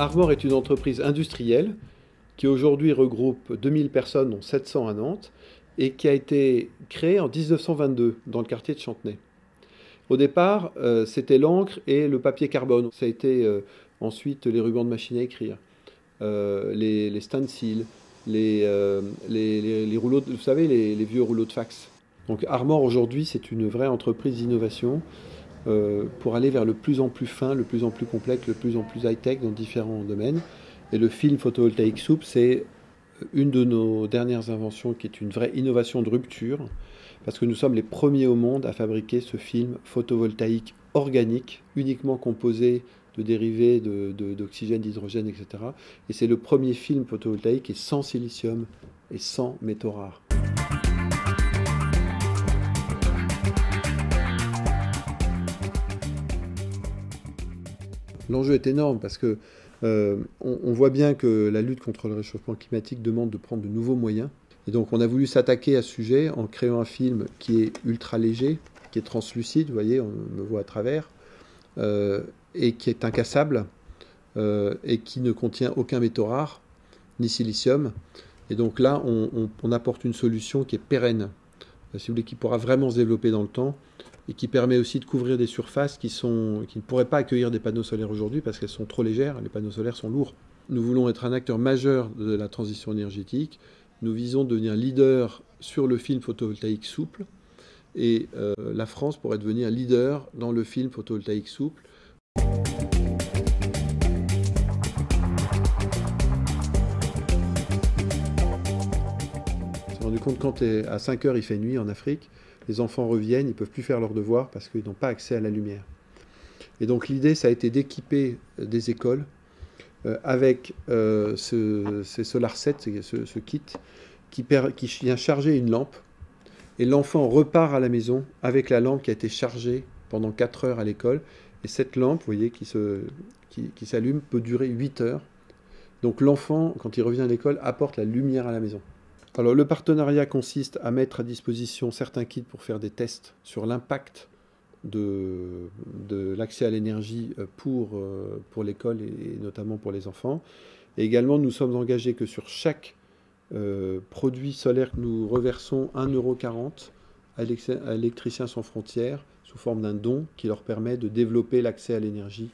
Armor est une entreprise industrielle qui aujourd'hui regroupe 2000 personnes, dont 700 à Nantes, et qui a été créée en 1922 dans le quartier de Chantenay. Au départ, c'était l'encre et le papier carbone. Ça a été ensuite les rubans de machine à écrire, les stencils, les rouleaux, vous savez, les vieux rouleaux de fax. Donc Armor aujourd'hui, c'est une vraie entreprise d'innovation pour aller vers le plus en plus fin, le plus en plus complexe, le plus en plus high-tech dans différents domaines. Et le film photovoltaïque souple, c'est une de nos dernières inventions qui est une vraie innovation de rupture, parce que nous sommes les premiers au monde à fabriquer ce film photovoltaïque organique, uniquement composé de dérivés d'oxygène, d'hydrogène, etc. Et c'est le premier film photovoltaïque qui est sans silicium et sans métaux rares. L'enjeu est énorme parce que on voit bien que la lutte contre le réchauffement climatique demande de prendre de nouveaux moyens. Et donc on a voulu s'attaquer à ce sujet en créant un film qui est ultra léger, qui est translucide, vous voyez, on me voit à travers, et qui est incassable, et qui ne contient aucun métaux rare, ni silicium. Et donc là, on apporte une solution qui est pérenne, si vous voulez, qui pourra vraiment se développer dans le temps, et qui permet aussi de couvrir des surfaces qui ne pourraient pas accueillir des panneaux solaires aujourd'hui parce qu'elles sont trop légères, les panneaux solaires sont lourds. Nous voulons être un acteur majeur de la transition énergétique. Nous visons devenir leader sur le film photovoltaïque souple, et la France pourrait devenir leader dans le film photovoltaïque souple. On s'est rendu compte quand à 5 heures il fait nuit en Afrique, les enfants reviennent, ils ne peuvent plus faire leurs devoirs parce qu'ils n'ont pas accès à la lumière. Et donc l'idée, ça a été d'équiper des écoles avec ces SolarSet, ce kit, qui vient charger une lampe. Et l'enfant repart à la maison avec la lampe qui a été chargée pendant 4 heures à l'école. Et cette lampe, vous voyez, qui s'allume, peut durer 8 heures. Donc l'enfant, quand il revient à l'école, apporte la lumière à la maison. Alors le partenariat consiste à mettre à disposition certains kits pour faire des tests sur l'impact de l'accès à l'énergie pour l'école et notamment pour les enfants. Et également, nous sommes engagés que sur chaque produit solaire que nous reversons 1,40 € à Électriciens sans frontières sous forme d'un don qui leur permet de développer l'accès à l'énergie.